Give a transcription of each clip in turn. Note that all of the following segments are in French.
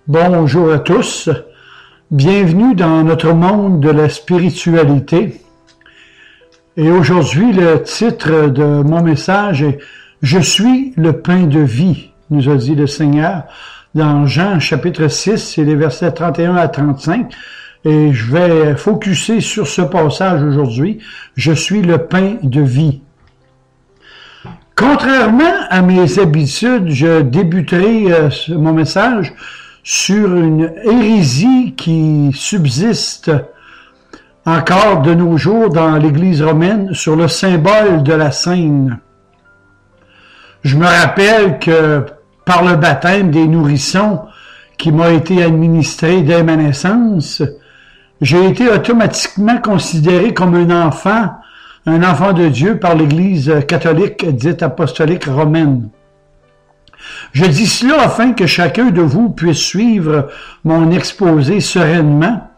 Bonjour à tous, bienvenue dans notre monde de la spiritualité. Et aujourd'hui, le titre de mon message est « Je suis le pain de vie », nous a dit le Seigneur dans Jean chapitre 6, et les versets 31 à 35. Et je vais focuser sur ce passage aujourd'hui, « Je suis le pain de vie ». Contrairement à mes habitudes, je débuterai mon message sur une hérésie qui subsiste encore de nos jours dans l'Église romaine sur le symbole de la Seine. Je me rappelle que par le baptême des nourrissons qui m'a été administré dès ma naissance, j'ai été automatiquement considéré comme un enfant de Dieu par l'Église catholique dite apostolique romaine. Je dis cela afin que chacun de vous puisse suivre mon exposé sereinement,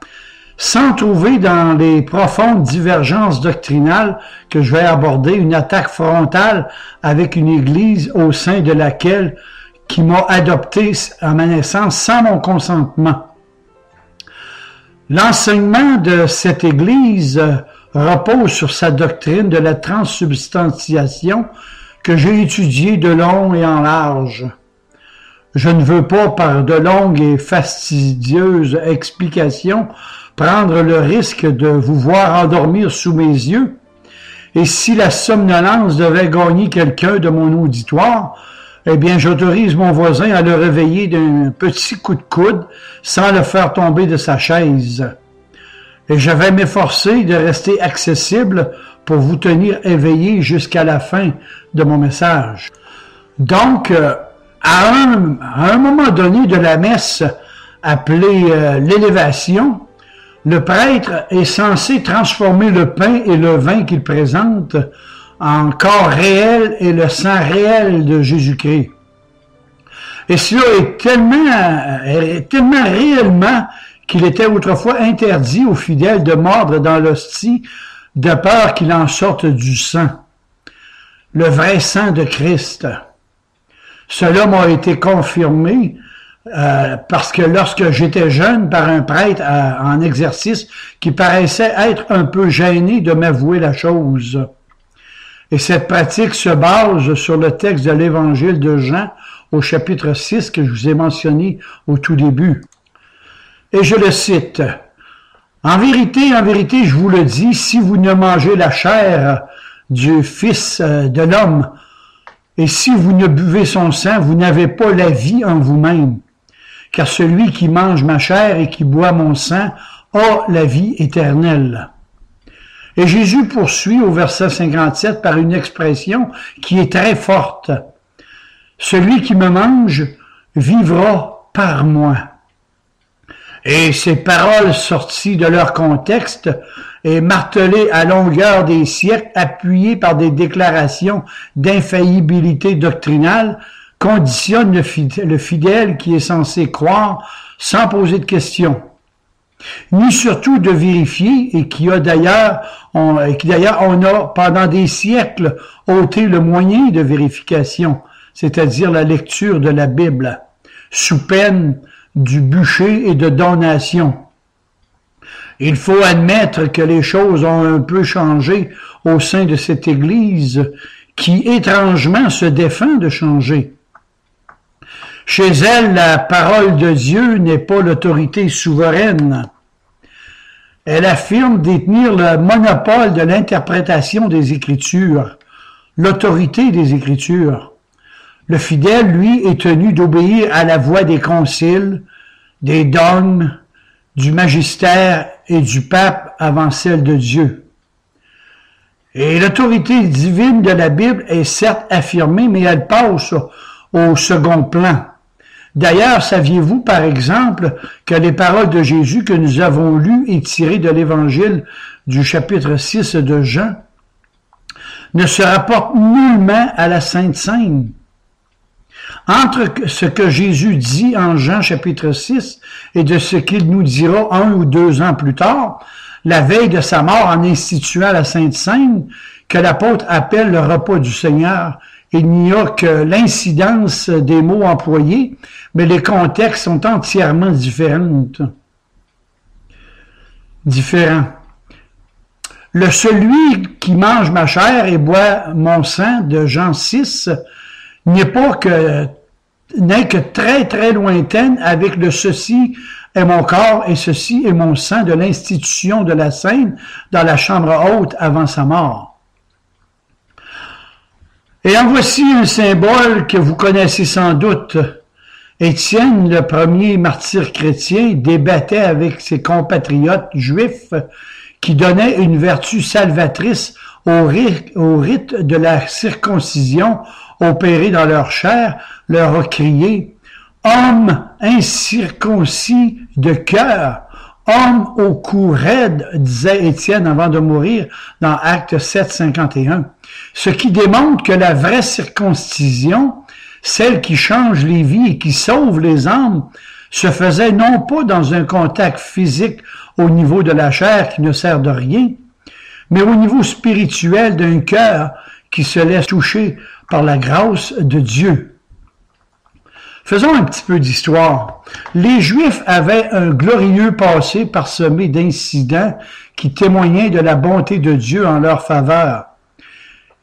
sans trouver dans les profondes divergences doctrinales que je vais aborder une attaque frontale avec une Église au sein de laquelle qui m'a adopté à ma naissance sans mon consentement. L'enseignement de cette Église repose sur sa doctrine de la transsubstantiation que j'ai étudiée de long et en large. Je ne veux pas, par de longues et fastidieuses explications, prendre le risque de vous voir endormir sous mes yeux, et si la somnolence devait gagner quelqu'un de mon auditoire, eh bien, j'autorise mon voisin à le réveiller d'un petit coup de coude sans le faire tomber de sa chaise. Et je vais m'efforcer de rester accessible pour vous tenir éveillé jusqu'à la fin de mon message. Donc, à un moment donné de la messe appelée l'élévation, le prêtre est censé transformer le pain et le vin qu'il présente en corps réel et le sang réel de Jésus-Christ. Et cela est tellement réellement qu'il était autrefois interdit aux fidèles de mordre dans l'hostie de peur qu'il en sorte du sang, le vrai sang de Christ. Cela m'a été confirmé parce que lorsque j'étais jeune par un prêtre en exercice qui paraissait être un peu gêné de m'avouer la chose. Et cette pratique se base sur le texte de l'Évangile de Jean au chapitre 6 que je vous ai mentionné au tout début. Et je le cite. En vérité, je vous le dis, si vous ne mangez la chair du Fils de l'homme, et si vous ne buvez son sang, vous n'avez pas la vie en vous-même. Car celui qui mange ma chair et qui boit mon sang a la vie éternelle. Et Jésus poursuit au verset 57 par une expression qui est très forte. Celui qui me mange vivra par moi. Et ces paroles sorties de leur contexte et martelées à longueur des siècles, appuyées par des déclarations d'infaillibilité doctrinale, conditionnent le fidèle qui est censé croire sans poser de questions, ni surtout de vérifier, et qui d'ailleurs on a pendant des siècles ôté le moyen de vérification, c'est-à-dire la lecture de la Bible, sous peine du bûcher et de damnation. Il faut admettre que les choses ont un peu changé au sein de cette Église qui, étrangement, se défend de changer. Chez elle, la parole de Dieu n'est pas l'autorité souveraine. Elle affirme détenir le monopole de l'interprétation des Écritures, l'autorité des Écritures. Le fidèle, lui, est tenu d'obéir à la voix des conciles, des dogmes, du magistère et du pape avant celle de Dieu. Et l'autorité divine de la Bible est certes affirmée, mais elle passe au second plan. D'ailleurs, saviez-vous, par exemple, que les paroles de Jésus que nous avons lues et tirées de l'Évangile du chapitre 6 de Jean ne se rapportent nullement à la Sainte Seine? Entre ce que Jésus dit en Jean chapitre 6 et de ce qu'il nous dira 1 ou 2 ans plus tard, la veille de sa mort en instituant la Sainte Seine, que l'apôtre appelle le repas du Seigneur, il n'y a que l'incidence des mots employés, mais les contextes sont entièrement différents. Celui qui mange ma chair et boit mon sang de Jean 6 n'est que très très lointaine avec le ceci est mon corps et ceci est mon sang de l'institution de la scène dans la chambre haute avant sa mort. Et en voici un symbole que vous connaissez sans doute. Étienne, le premier martyr chrétien, débattait avec ses compatriotes juifs qui donnaient une vertu salvatrice au rite de la circoncision opérée dans leur chair, leur a crié « Homme incirconcis de cœur, homme au cou raide », disait Étienne avant de mourir dans Actes 7, 51. Ce qui démontre que la vraie circoncision, celle qui change les vies et qui sauve les âmes, se faisait non pas dans un contact physique au niveau de la chair qui ne sert de rien, mais au niveau spirituel d'un cœur qui se laisse toucher par la grâce de Dieu. Faisons un petit peu d'histoire. Les Juifs avaient un glorieux passé parsemé d'incidents qui témoignaient de la bonté de Dieu en leur faveur.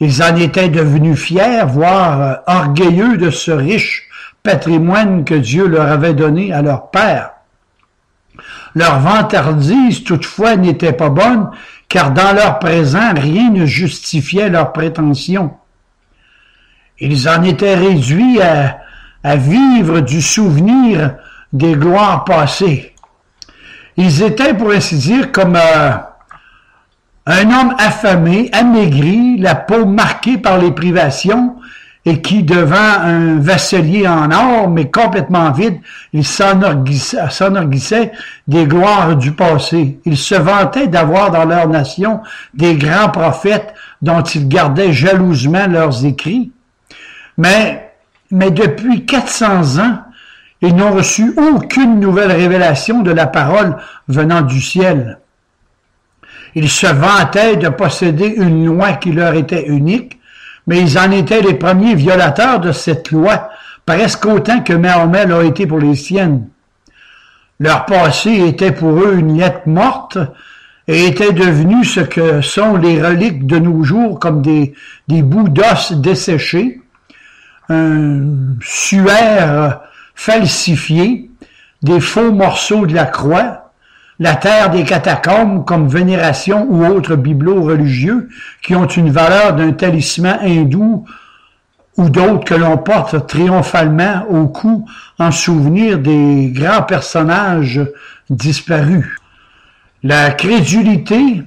Ils en étaient devenus fiers, voire orgueilleux de ce riche patrimoine que Dieu leur avait donné à leur père. Leur vantardise, toutefois, n'était pas bonne, car dans leur présent, rien ne justifiait leurs prétentions. Ils en étaient réduits à vivre du souvenir des gloires passées. Ils étaient, pour ainsi dire, comme un homme affamé, amaigri, la peau marquée par les privations, et qui, devant un vasselier en or, mais complètement vide, il s'enorgueillissait des gloires du passé. Ils se vantaient d'avoir dans leur nation des grands prophètes dont ils gardaient jalousement leurs écrits. Mais depuis 400 ans, ils n'ont reçu aucune nouvelle révélation de la parole venant du ciel. Ils se vantaient de posséder une loi qui leur était unique, mais ils en étaient les premiers violateurs de cette loi, presque autant que Mahomet l'a été pour les siennes. Leur passé était pour eux une lettre morte et était devenu ce que sont les reliques de nos jours, comme des bouts d'os desséchés, un suaire falsifié, des faux morceaux de la croix, la terre des catacombes comme vénération ou autres bibelots religieux qui ont une valeur d'un talisman hindou ou d'autres que l'on porte triomphalement au cou en souvenir des grands personnages disparus. La crédulité,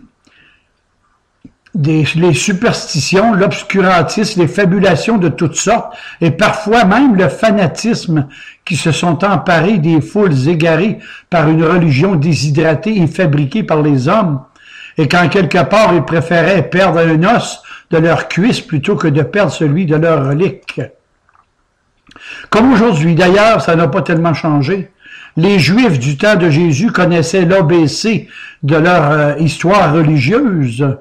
les superstitions, l'obscurantisme, les fabulations de toutes sortes et parfois même le fanatisme qui se sont emparés des foules égarées par une religion déshydratée et fabriquée par les hommes, et qu'en quelque part ils préféraient perdre un os de leur cuisse plutôt que de perdre celui de leur relique. Comme aujourd'hui, d'ailleurs, ça n'a pas tellement changé. Les Juifs du temps de Jésus connaissaient l'ABC de leur histoire religieuse.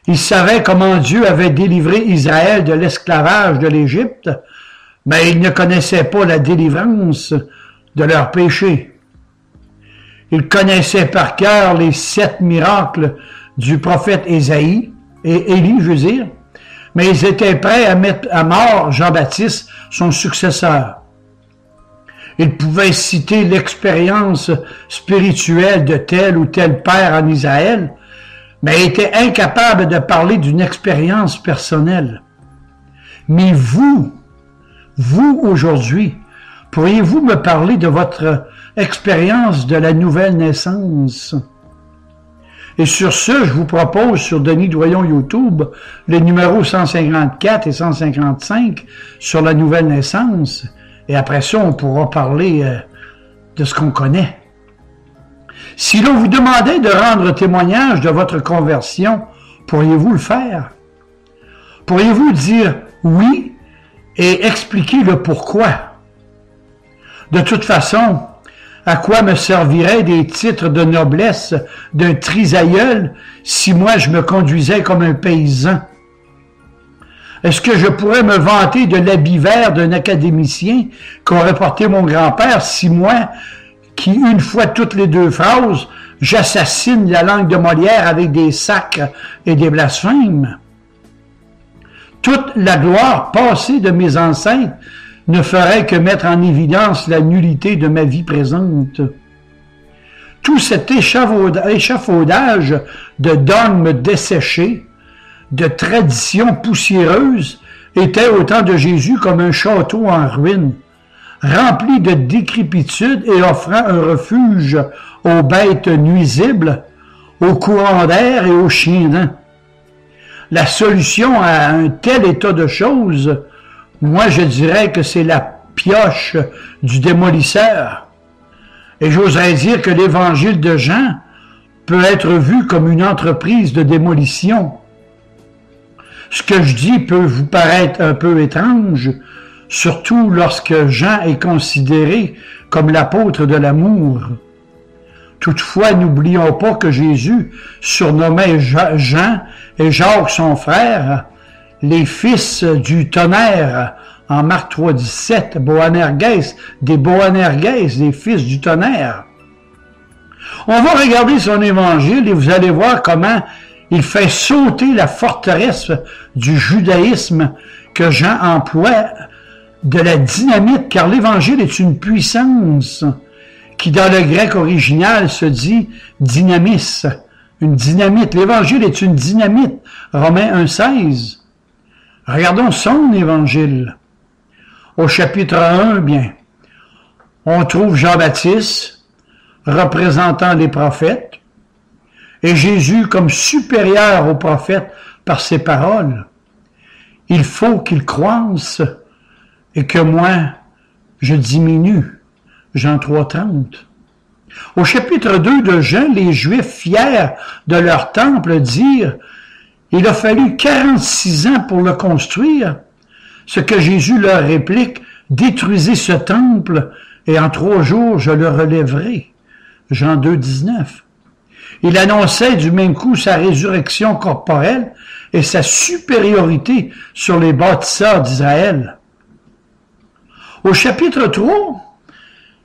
Ils savaient comment Dieu avait délivré Israël de l'esclavage de l'Égypte, mais ils ne connaissaient pas la délivrance de leurs péchés. Ils connaissaient par cœur les 7 miracles du prophète Ésaïe, et Élie, je veux dire, mais ils étaient prêts à mettre à mort Jean-Baptiste, son successeur. Ils pouvaient citer l'expérience spirituelle de tel ou tel père en Israël, mais étaient incapables de parler d'une expérience personnelle. Mais vous aujourd'hui, pourriez-vous me parler de votre expérience de la nouvelle naissance? Et sur ce, je vous propose sur Denis Doyon YouTube les numéros 154 et 155 sur la nouvelle naissance. Et après ça, on pourra parler de ce qu'on connaît. Si l'on vous demandait de rendre témoignage de votre conversion, pourriez-vous le faire? Pourriez-vous dire oui et expliquer le pourquoi? De toute façon, à quoi me serviraient des titres de noblesse d'un trisaïeul si moi je me conduisais comme un paysan? Est-ce que je pourrais me vanter de l'habit vert d'un académicien qu'aurait porté mon grand-père si moi, qui une fois toutes les 2 phrases, j'assassine la langue de Molière avec des sacres et des blasphèmes? Toute la gloire passée de mes ancêtres ne ferait que mettre en évidence la nullité de ma vie présente. Tout cet échafaudage de dogmes desséchés, de traditions poussiéreuses, était au temps de Jésus comme un château en ruine, rempli de décrépitude et offrant un refuge aux bêtes nuisibles, aux courants d'air et aux chiens dents. La solution à un tel état de choses, moi je dirais que c'est la pioche du démolisseur. Et j'oserais dire que l'évangile de Jean peut être vu comme une entreprise de démolition. Ce que je dis peut vous paraître un peu étrange, surtout lorsque Jean est considéré comme l'apôtre de l'amour. Toutefois, n'oublions pas que Jésus surnommait Jean et Jacques, son frère, les fils du tonnerre, en Marc 3,17, Boanerges, des fils du tonnerre. On va regarder son évangile et vous allez voir comment il fait sauter la forteresse du judaïsme que Jean emploie de la dynamite, car l'évangile est une puissance qui, dans le grec original, se dit dynamis, une dynamite. L'évangile est une dynamite. Romains 1,16. Regardons son évangile. Au chapitre 1, bien, on trouve Jean-Baptiste représentant les prophètes et Jésus comme supérieur aux prophètes par ses paroles. Il faut qu'il croisse et que moi, je diminue. Jean 3,30. Au chapitre 2 de Jean, les Juifs fiers de leur temple dirent « Il a fallu 46 ans pour le construire ». Ce que Jésus leur réplique « Détruisez ce temple et en 3 jours je le relèverai ». Jean 2,19. Il annonçait du même coup sa résurrection corporelle et sa supériorité sur les bâtisseurs d'Israël. Au chapitre 3,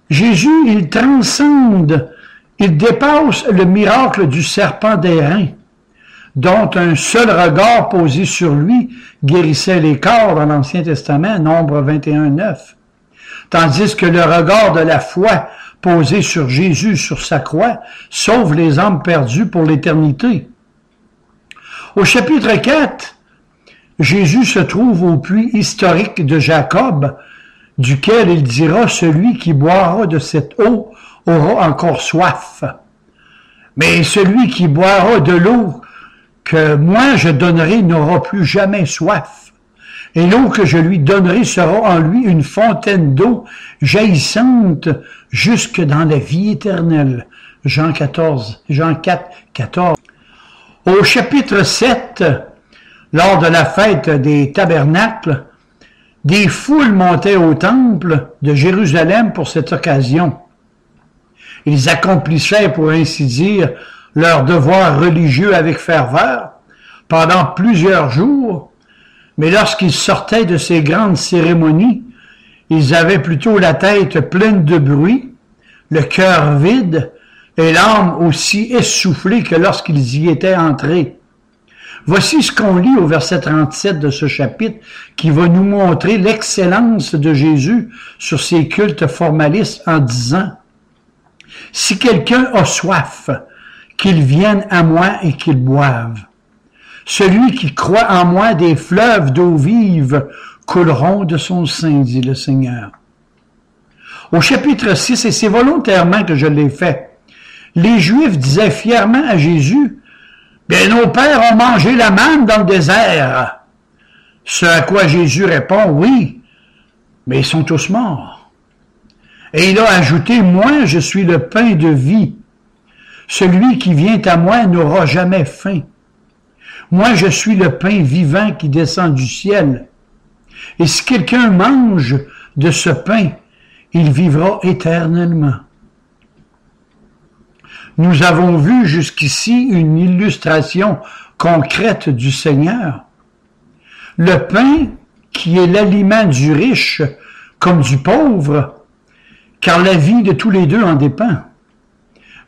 Jésus, il transcende, il dépasse le miracle du serpent d'airain, dont un seul regard posé sur lui guérissait les corps dans l'Ancien Testament, Nombre 21,9. Tandis que le regard de la foi posé sur Jésus sur sa croix sauve les âmes perdues pour l'éternité. Au chapitre 4, Jésus se trouve au puits historique de Jacob, duquel il dira « Celui qui boira de cette eau aura encore soif. Mais celui qui boira de l'eau que moi je donnerai n'aura plus jamais soif. Et l'eau que je lui donnerai sera en lui une fontaine d'eau jaillissante jusque dans la vie éternelle. » Jean 4, 14. Au chapitre 7, lors de la fête des tabernacles, des foules montaient au temple de Jérusalem pour cette occasion. Ils accomplissaient, pour ainsi dire, leur devoir religieux avec ferveur pendant plusieurs jours, mais lorsqu'ils sortaient de ces grandes cérémonies, ils avaient plutôt la tête pleine de bruit, le cœur vide et l'âme aussi essoufflée que lorsqu'ils y étaient entrés. Voici ce qu'on lit au verset 37 de ce chapitre qui va nous montrer l'excellence de Jésus sur ses cultes formalistes en disant « Si quelqu'un a soif, qu'il vienne à moi et qu'il boive. Celui qui croit en moi, des fleuves d'eau vive couleront de son sein, dit le Seigneur. » Au chapitre 6, et c'est volontairement que je l'ai fait, les Juifs disaient fièrement à Jésus « Bien, nos pères ont mangé la manne dans le désert. » Ce à quoi Jésus répond « Oui, mais ils sont tous morts. » Et il a ajouté « Moi, je suis le pain de vie. Celui qui vient à moi n'aura jamais faim. Moi, je suis le pain vivant qui descend du ciel. Et si quelqu'un mange de ce pain, il vivra éternellement. » Nous avons vu jusqu'ici une illustration concrète du Seigneur. le pain qui est l'aliment du riche comme du pauvre, car la vie de tous les deux en dépend.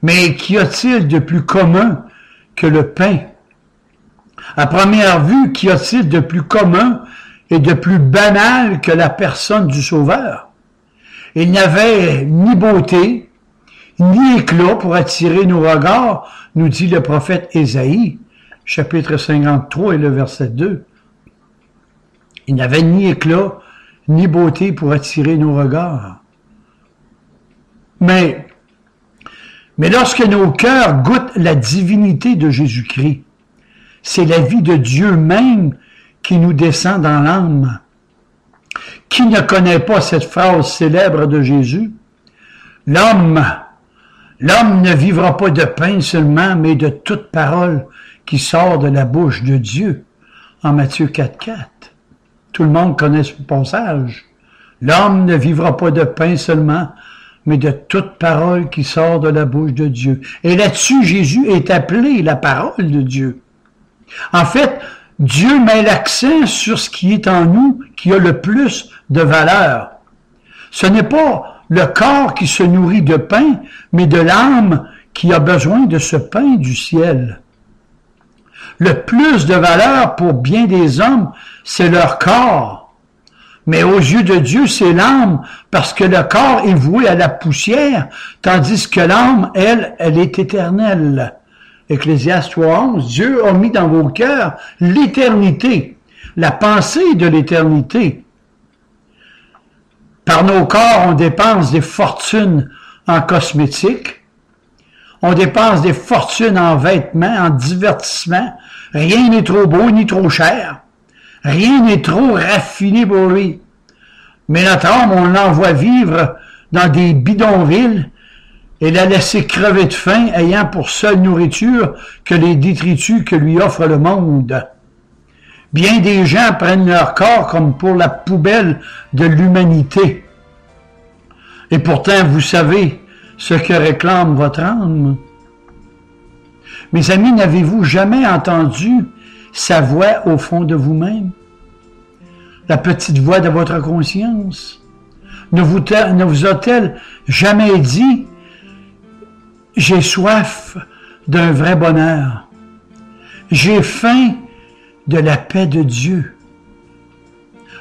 Mais qu'y a-t-il de plus commun que le pain? À première vue, qu'y a-t-il de plus commun et de plus banal que la personne du Sauveur? Il n'y avait ni beauté, ni éclat pour attirer nos regards, nous dit le prophète Ésaïe, chapitre 53 et le verset 2. Il n'y avait ni éclat, ni beauté pour attirer nos regards. Mais lorsque nos cœurs goûtent la divinité de Jésus-Christ, c'est la vie de Dieu même qui nous descend dans l'âme. Qui ne connaît pas cette phrase célèbre de Jésus? L'homme ne vivra pas de pain seulement, mais de toute parole qui sort de la bouche de Dieu, en Matthieu 4,4. Tout le monde connaît ce passage. L'homme ne vivra pas de pain seulement, mais de toute parole qui sort de la bouche de Dieu. Et là-dessus, Jésus est appelé la parole de Dieu. En fait, Dieu met l'accent sur ce qui est en nous, qui a le plus de valeur. Ce n'est pas le corps qui se nourrit de pain, mais de l'âme qui a besoin de ce pain du ciel. Le plus de valeur pour bien des hommes, c'est leur corps. Mais aux yeux de Dieu, c'est l'âme, parce que le corps est voué à la poussière, tandis que l'âme, elle est éternelle. Ecclésiaste 3:11, Dieu a mis dans vos cœurs l'éternité, la pensée de l'éternité. Par nos corps, on dépense des fortunes en cosmétiques, on dépense des fortunes en vêtements, en divertissements. Rien n'est trop beau ni trop cher. Rien n'est trop raffiné pour lui. Mais notre âme, on l'envoie vivre dans des bidonvilles et la laisser crever de faim, ayant pour seule nourriture que les détritus que lui offre le monde. Bien des gens prennent leur corps comme pour la poubelle de l'humanité. Et pourtant, vous savez ce que réclame votre âme. Mes amis, n'avez-vous jamais entendu sa voix au fond de vous-même? La petite voix de votre conscience? Ne vous a-t-elle jamais dit « J'ai soif d'un vrai bonheur. J'ai faim de la paix de Dieu. »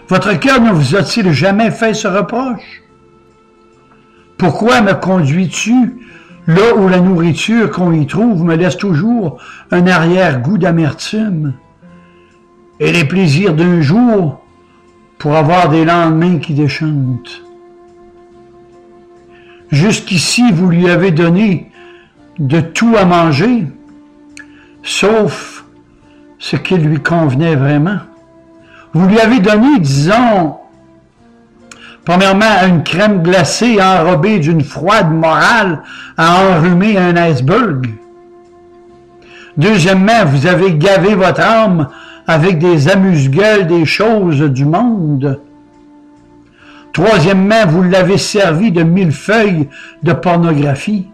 Votre cœur ne vous a-t-il jamais fait ce reproche? Pourquoi me conduis-tu là où la nourriture qu'on y trouve me laisse toujours un arrière-goût d'amertume et les plaisirs d'un jour pour avoir des lendemains qui déchantent? Jusqu'ici, vous lui avez donné de tout à manger, sauf ce qui lui convenait vraiment. Vous lui avez donné, disons, premièrement, une crème glacée enrobée d'une froide morale à enrhumer un iceberg. Deuxièmement, vous avez gavé votre âme avec des amuse-gueules des choses du monde. Troisièmement, vous l'avez servi de millefeuilles de pornographie.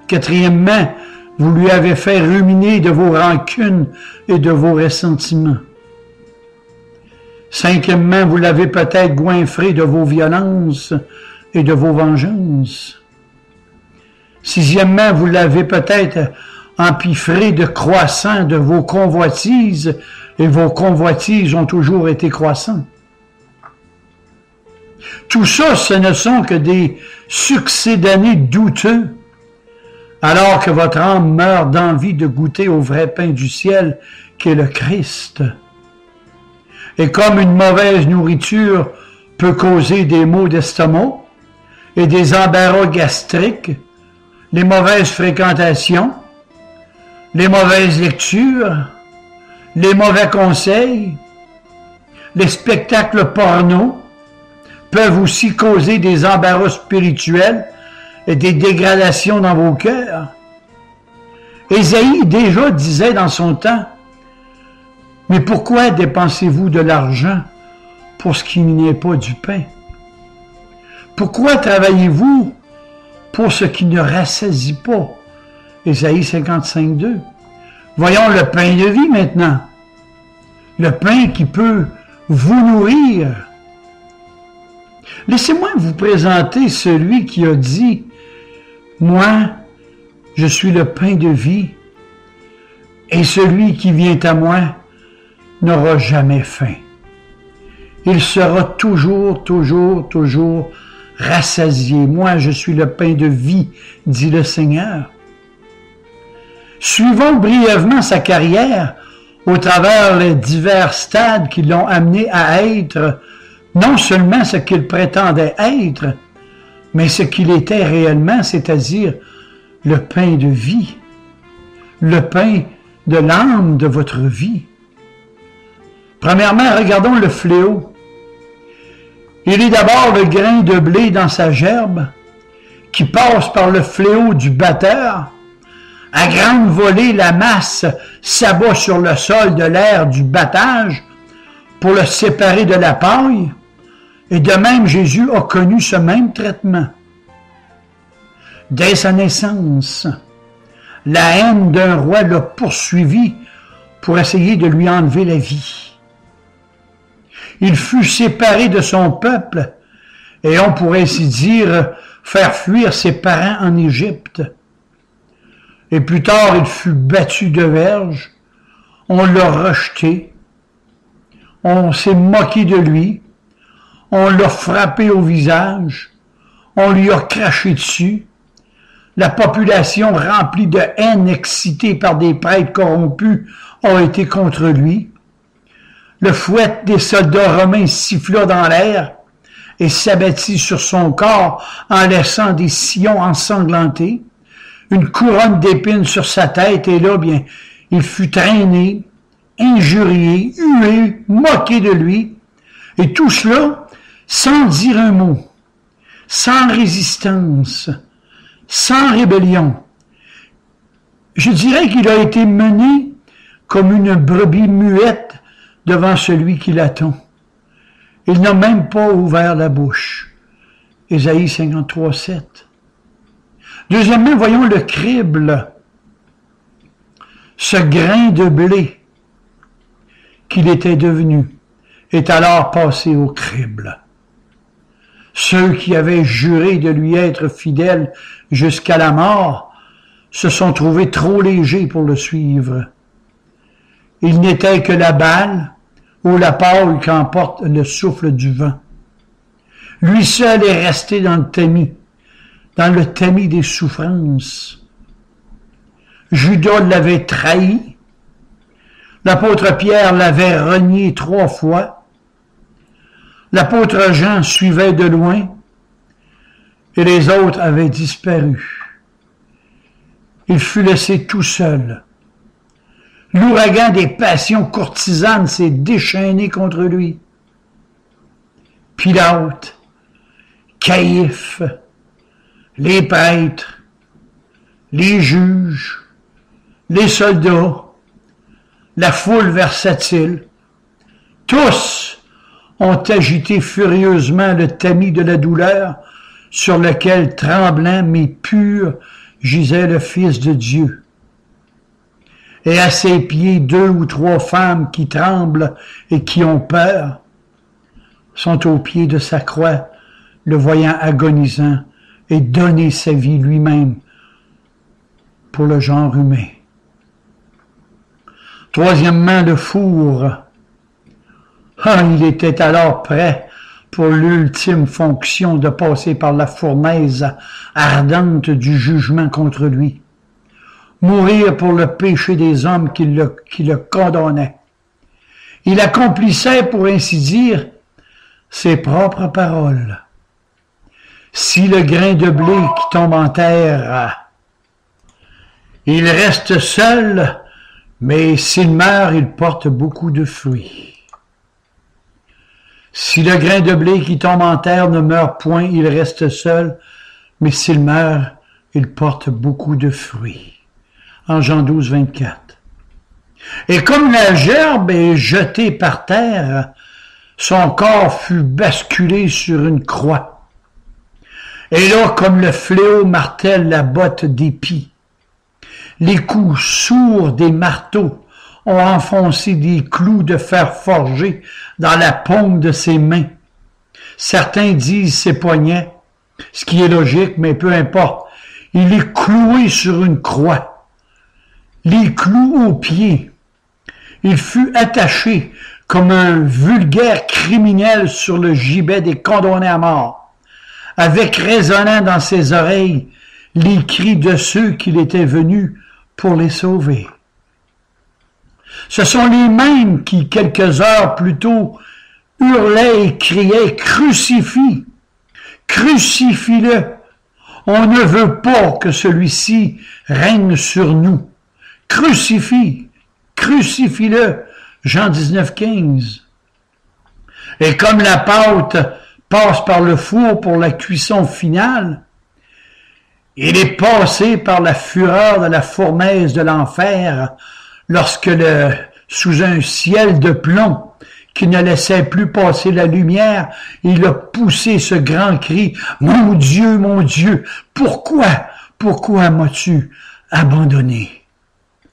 Quatrièmement, vous lui avez fait ruminer de vos rancunes et de vos ressentiments. Cinquièmement, vous l'avez peut-être goinfré de vos violences et de vos vengeances. Sixièmement, vous l'avez peut-être empiffré de croissants de vos convoitises, et vos convoitises ont toujours été croissantes. Tout ça, ce ne sont que des succédanés douteux, alors que votre âme meurt d'envie de goûter au vrai pain du ciel, qui est le Christ. Et comme une mauvaise nourriture peut causer des maux d'estomac et des embarras gastriques, les mauvaises fréquentations, les mauvaises lectures, les mauvais conseils, les spectacles porno peuvent aussi causer des embarras spirituels et des dégradations dans vos cœurs. Ésaïe déjà disait dans son temps, « Mais pourquoi dépensez-vous de l'argent pour ce qui n'est pas du pain? Pourquoi travaillez-vous pour ce qui ne rassasie pas? » Ésaïe 55, 2. Voyons le pain de vie maintenant. le pain qui peut vous nourrir. Laissez-moi vous présenter celui qui a dit, « Moi, je suis le pain de vie, et celui qui vient à moi n'aura jamais faim. Il sera toujours, toujours, toujours rassasié. Moi, je suis le pain de vie, dit le Seigneur. » Suivons brièvement sa carrière au travers les divers stades qui l'ont amené à être non seulement ce qu'il prétendait être, mais ce qu'il était réellement, c'est-à-dire le pain de vie, le pain de l'âme de votre vie. Premièrement, regardons le fléau. Il est d'abord le grain de blé dans sa gerbe qui passe par le fléau du batteur. À grande volée, la masse s'abat sur le sol de l'air du battage pour le séparer de la paille. Et de même, Jésus a connu ce même traitement. Dès sa naissance, la haine d'un roi l'a poursuivi pour essayer de lui enlever la vie. Il fut séparé de son peuple et on pourrait ainsi dire faire fuir ses parents en Égypte. Et plus tard, il fut battu de verge, on l'a rejeté, on s'est moqué de lui, on l'a frappé au visage, on lui a craché dessus. La population remplie de haine excitée par des prêtres corrompus a été contre lui. Le fouet des soldats romains siffla dans l'air et s'abattit sur son corps en laissant des sillons ensanglantés. Une couronne d'épines sur sa tête, et là, bien, il fut traîné, injurié, hué, moqué de lui, et tout cela sans dire un mot, sans résistance, sans rébellion. Je dirais qu'il a été mené comme une brebis muette devant celui qui l'attend. Il n'a même pas ouvert la bouche. Ésaïe 53, 7. Deuxièmement, voyons le crible, ce grain de blé qu'il était devenu, est alors passé au crible. Ceux qui avaient juré de lui être fidèles jusqu'à la mort se sont trouvés trop légers pour le suivre. Il n'était que la balle ou la paille qu'emporte le souffle du vent. Lui seul est resté dans le tamis des souffrances. Judas l'avait trahi. L'apôtre Pierre l'avait renié 3 fois. L'apôtre Jean suivait de loin et les autres avaient disparu. Il fut laissé tout seul. L'ouragan des passions courtisanes s'est déchaîné contre lui. Pilate, Caïphe, les prêtres, les juges, les soldats, la foule versatile, tous ont agité furieusement le tamis de la douleur sur lequel, tremblant mais pur, gisait le Fils de Dieu. Et à ses pieds, 2 ou 3 femmes qui tremblent et qui ont peur sont au pied de sa croix, le voyant agonisant et donner sa vie lui-même pour le genre humain. Troisièmement, le four. Il était alors prêt pour l'ultime fonction de passer par la fournaise ardente du jugement contre lui. Mourir pour le péché des hommes qui le condamnaient. Il accomplissait, pour ainsi dire, ses propres paroles. Si le grain de blé qui tombe en terre, il reste seul, mais s'il meurt, il porte beaucoup de fruits. Si le grain de blé qui tombe en terre ne meurt point, il reste seul, mais s'il meurt, il porte beaucoup de fruits. En Jean 12, 24. Et comme la gerbe est jetée par terre, son corps fut basculé sur une croix. Et là, comme le fléau martèle la botte d'épis, les coups sourds des marteaux ont enfoncé des clous de fer forgé dans la paume de ses mains. Certains disent ses poignets, ce qui est logique, mais peu importe. Il est cloué sur une croix, les clous aux pieds. Il fut attaché comme un vulgaire criminel sur le gibet des condamnés à mort, avec résonnant dans ses oreilles les cris de ceux qu'il était venu pour les sauver. Ce sont les mêmes qui, quelques heures plus tôt, hurlaient et criaient « Crucifie! Crucifie-le! On ne veut pas que celui-ci règne sur nous. Crucifie! Crucifie-le! » Jean 19, 15. Et comme la pâte passe par le four pour la cuisson finale, il est passé par la fureur de la fournaise de l'enfer lorsque, sous un ciel de plomb qui ne laissait plus passer la lumière, il a poussé ce grand cri « Mon Dieu, pourquoi m'as-tu abandonné?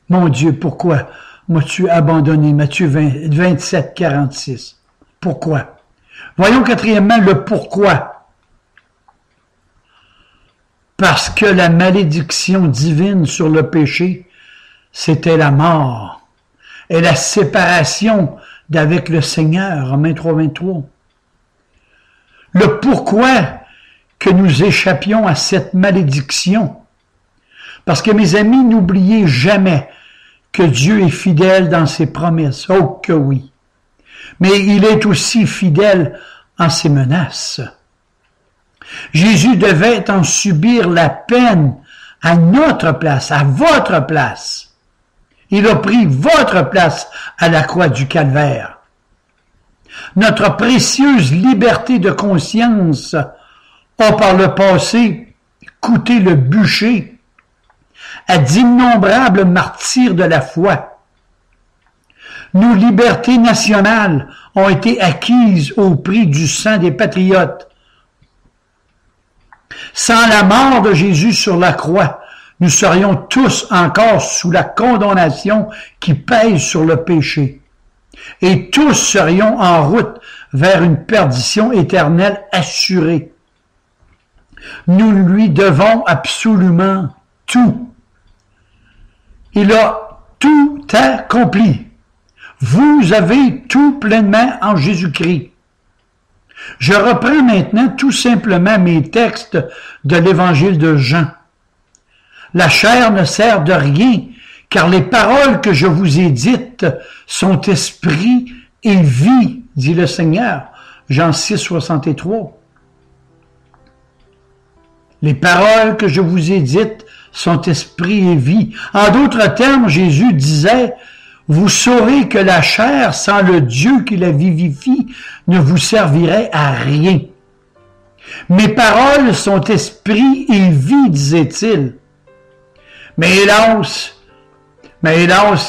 Mon Dieu, pourquoi m'as-tu abandonné? » Matthieu 27, 46. Pourquoi? Voyons quatrièmement le pourquoi. Parce que la malédiction divine sur le péché, c'était la mort et la séparation d'avec le Seigneur, Romains 3, 23. Le pourquoi que nous échappions à cette malédiction. Parce que mes amis, n'oubliez jamais que Dieu est fidèle dans ses promesses. Oh que oui. Mais il est aussi fidèle en ses menaces. Jésus devait en subir la peine à notre place, à votre place. Il a pris votre place à la croix du Calvaire. Notre précieuse liberté de conscience a par le passé coûté le bûcher à d'innombrables martyrs de la foi. Nos libertés nationales ont été acquises au prix du sang des patriotes. Sans la mort de Jésus sur la croix, nous serions tous encore sous la condamnation qui pèse sur le péché. Et tous serions en route vers une perdition éternelle assurée. Nous lui devons absolument tout. Il a tout accompli. Vous avez tout pleinement en Jésus-Christ. Je reprends maintenant tout simplement mes textes de l'Évangile de Jean. La chair ne sert de rien, car les paroles que je vous ai dites sont esprit et vie, dit le Seigneur. Jean 6, 63. Les paroles que je vous ai dites sont esprit et vie. En d'autres termes, Jésus disait, vous saurez que la chair, sans le Dieu qui la vivifie, ne vous servirait à rien. Mes paroles sont esprit et vie, disait-il. Mais hélas,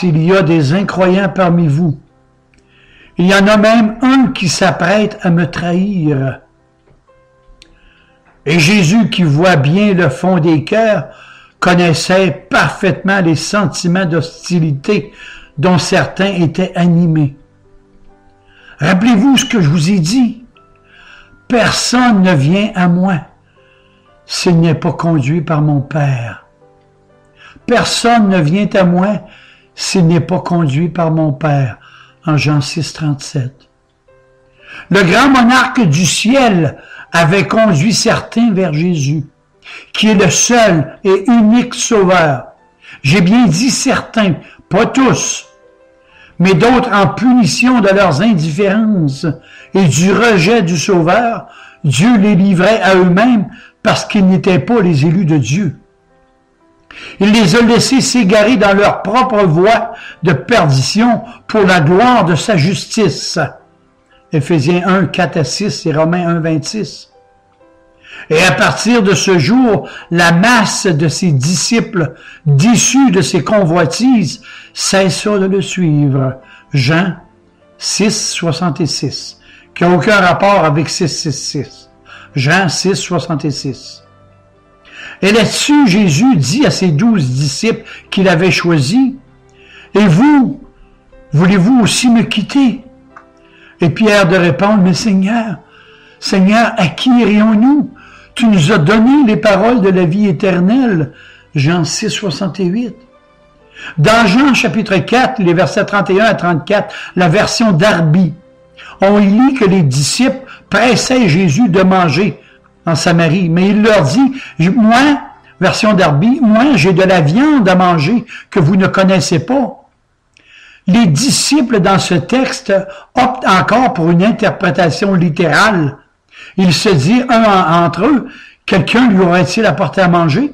il y a des incroyants parmi vous. Il y en a même un qui s'apprête à me trahir. Et Jésus, qui voit bien le fond des cœurs, connaissait parfaitement les sentiments d'hostilité dont certains étaient animés. Rappelez-vous ce que je vous ai dit. Personne ne vient à moi s'il n'est pas conduit par mon Père. Personne ne vient à moi s'il n'est pas conduit par mon Père. En Jean 6, 37. Le grand monarque du ciel avait conduit certains vers Jésus, qui est le seul et unique sauveur. J'ai bien dit certains, pas tous, mais d'autres en punition de leurs indifférences et du rejet du Sauveur, Dieu les livrait à eux-mêmes parce qu'ils n'étaient pas les élus de Dieu. Il les a laissés s'égarer dans leur propre voie de perdition pour la gloire de sa justice. Éphésiens 1, 4 à 6 et Romains 1, 26. Et à partir de ce jour, la masse de ses disciples, déçus de ses convoitises, cessa de le suivre. Jean 6, 66, qui n'a aucun rapport avec 6, 6, 6. Jean 6, 66. Et là-dessus, Jésus dit à ses 12 disciples qu'il avait choisis, « Et vous, voulez-vous aussi me quitter? Et Pierre de répondre, mais Seigneur, à qui irions-nous? Tu nous as donné les paroles de la vie éternelle. Jean 6, 68. Dans Jean chapitre 4, les versets 31 à 34, la version d'Arby, on y lit que les disciples pressaient Jésus de manger en Samarie, mais il leur dit, moi, version d'Arby, moi j'ai de la viande à manger que vous ne connaissez pas. Les disciples dans ce texte optent encore pour une interprétation littérale. Ils se disent entre eux, quelqu'un lui aurait-il apporté à manger?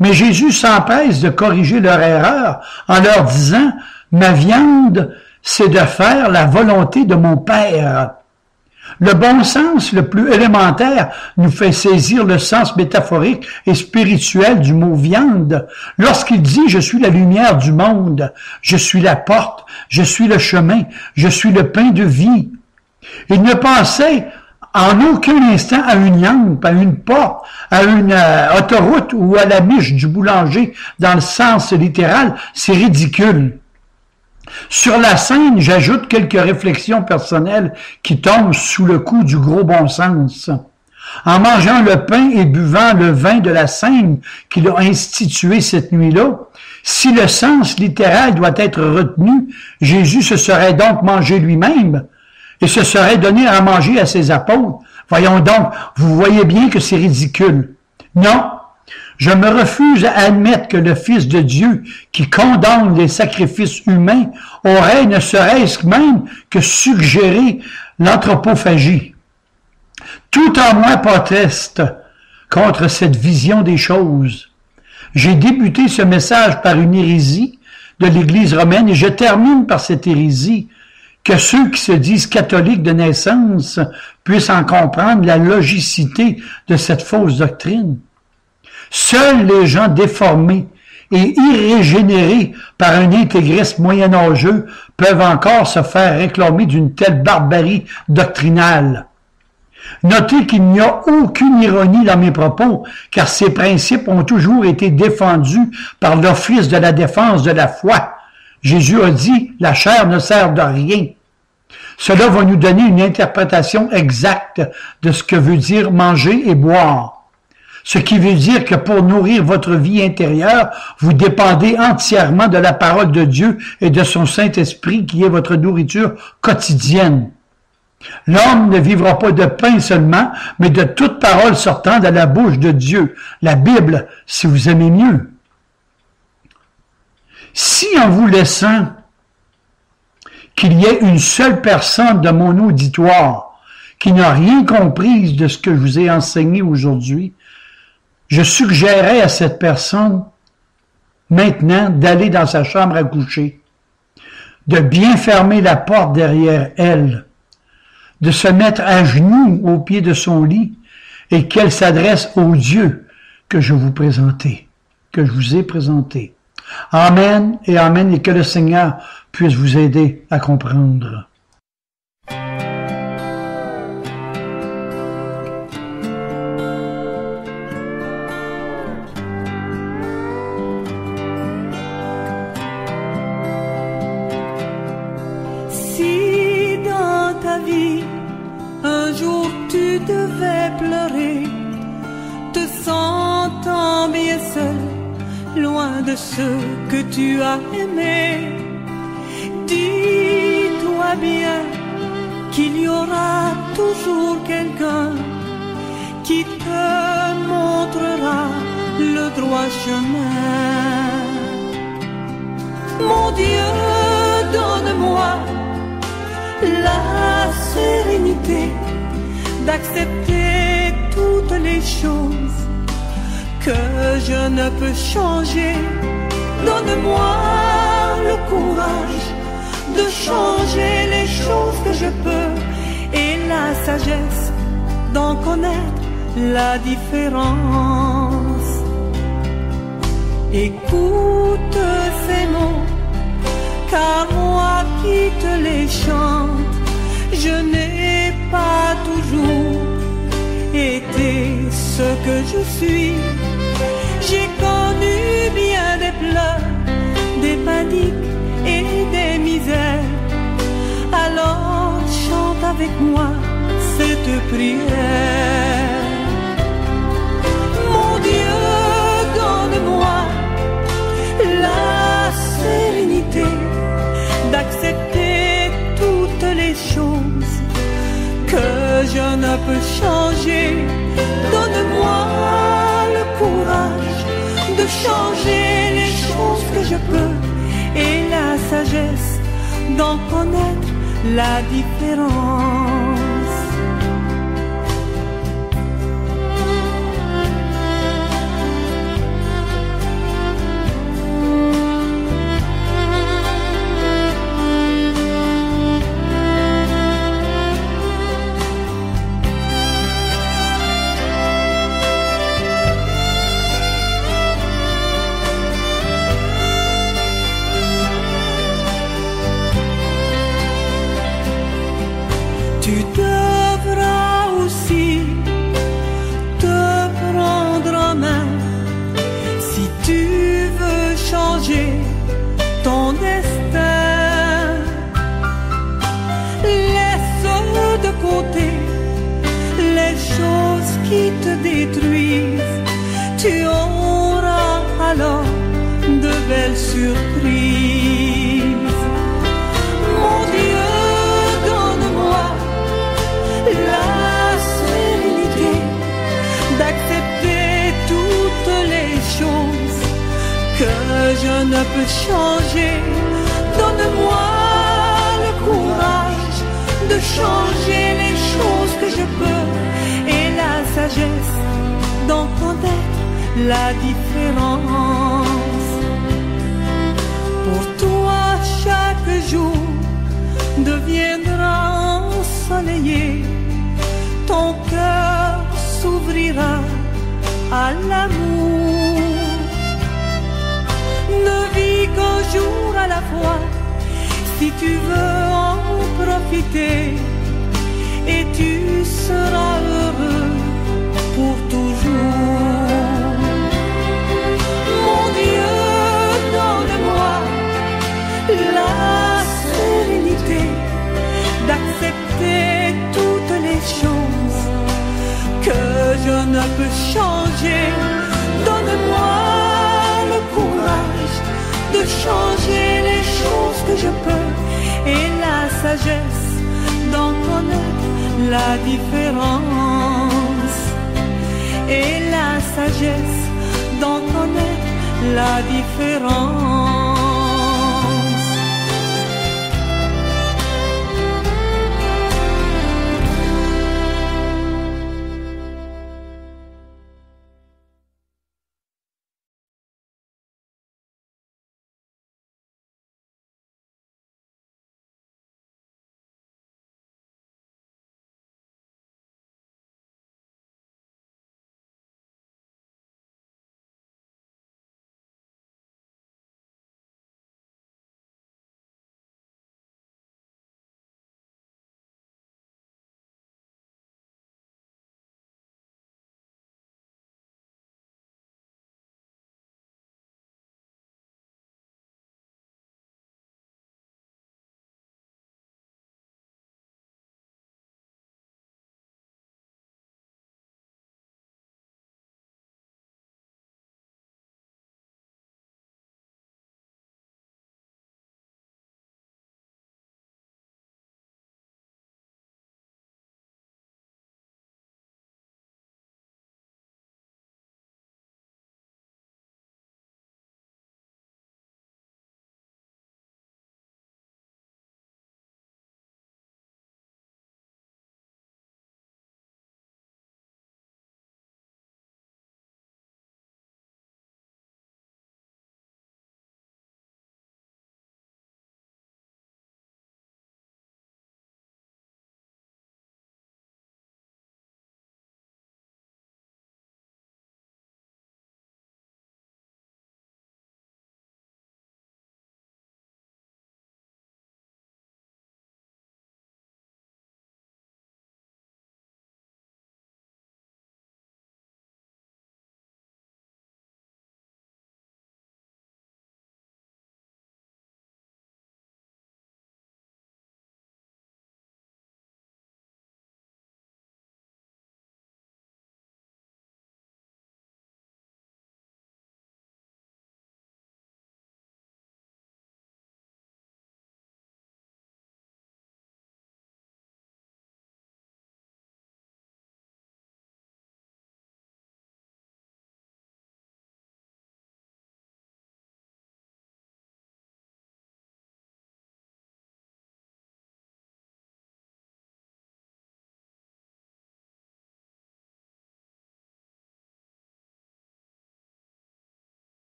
Mais Jésus s'empresse de corriger leur erreur en leur disant, ma viande, c'est de faire la volonté de mon Père. Le bon sens le plus élémentaire nous fait saisir le sens métaphorique et spirituel du mot viande. Lorsqu'il dit « Je suis la lumière du monde, je suis la porte, je suis le chemin, je suis le pain de vie », il ne pensait en aucun instant à une lampe, à une porte, à une autoroute ou à la miche du boulanger dans le sens littéral. C'est ridicule. Sur la scène, j'ajoute quelques réflexions personnelles qui tombent sous le coup du gros bon sens. En mangeant le pain et buvant le vin de la scène qu'il a institué cette nuit-là, si le sens littéral doit être retenu, Jésus se serait donc mangé lui-même et se serait donné à manger à ses apôtres. Voyons donc, vous voyez bien que c'est ridicule. Non, je me refuse à admettre que le Fils de Dieu, qui condamne les sacrifices humains, aurait ne serait-ce même que suggéré l'anthropophagie. Tout en moi proteste contre cette vision des choses. J'ai débuté ce message par une hérésie de l'Église romaine et je termine par cette hérésie. Que ceux qui se disent catholiques de naissance puissent en comprendre la logicité de cette fausse doctrine. Seuls les gens déformés et irrégénérés par un intégrisme moyenâgeux peuvent encore se faire réclamer d'une telle barbarie doctrinale. Notez qu'il n'y a aucune ironie dans mes propos, car ces principes ont toujours été défendus par l'Office de la défense de la foi. Jésus a dit, la chair ne sert de rien. Cela va nous donner une interprétation exacte de ce que veut dire manger et boire. Ce qui veut dire que pour nourrir votre vie intérieure, vous dépendez entièrement de la parole de Dieu et de son Saint-Esprit qui est votre nourriture quotidienne. L'homme ne vivra pas de pain seulement, mais de toute parole sortant de la bouche de Dieu. La Bible, si vous aimez mieux. Si en vous laissant qu'il y ait une seule personne de mon auditoire qui n'a rien compris de ce que je vous ai enseigné aujourd'hui, je suggérerais à cette personne maintenant d'aller dans sa chambre à coucher, de bien fermer la porte derrière elle, de se mettre à genoux au pied de son lit et qu'elle s'adresse au Dieu que je vous ai présenté. Amen et Amen, et que le Seigneur puisse vous aider à comprendre. Si dans ta vie, un jour tu devais pleurer, te sentant bien seul, loin de ceux que tu as aimés, dis-toi bien qu'il y aura toujours quelqu'un qui te montrera le droit chemin. Mon Dieu, donne-moi la sérénité d'accepter toutes les choses que je ne peux changer. Donne-moi le courage de changer les choses que je peux et la sagesse d'en connaître la différence. Écoute ces mots, car moi qui te les chante, je n'ai pas toujours été ce que je suis. J'ai connu bien des pleurs, des paniques et des misères, prière. Mon Dieu, donne-moi la sérénité d'accepter toutes les choses que je ne peux changer. Donne-moi le courage de changer les choses que je peux et la sagesse d'en connaître la différence. Tu devras aussi te prendre en main si tu veux changer ton destin. Laisse de côté les choses qui te détruisent. Tu auras alors de belles surprises. Mon Dieu, la sérénité d'accepter toutes les choses que je ne peux changer. Donne-moi le courage de changer les choses que je peux et la sagesse d'en connaître la différence. Pour toi, chaque jour deviendra ensoleillé. Ton cœur s'ouvrira à l'amour. Ne vis qu'un jour à la fois si tu veux en profiter, et tu seras heureux pour toujours. Mon Dieu, donne-moi la sérénité d'accepter toutes les choses que je ne peux changer. Donne-moi le courage de changer les choses que je peux et la sagesse d'en connaître la différence. Et la sagesse d'en connaître la différence.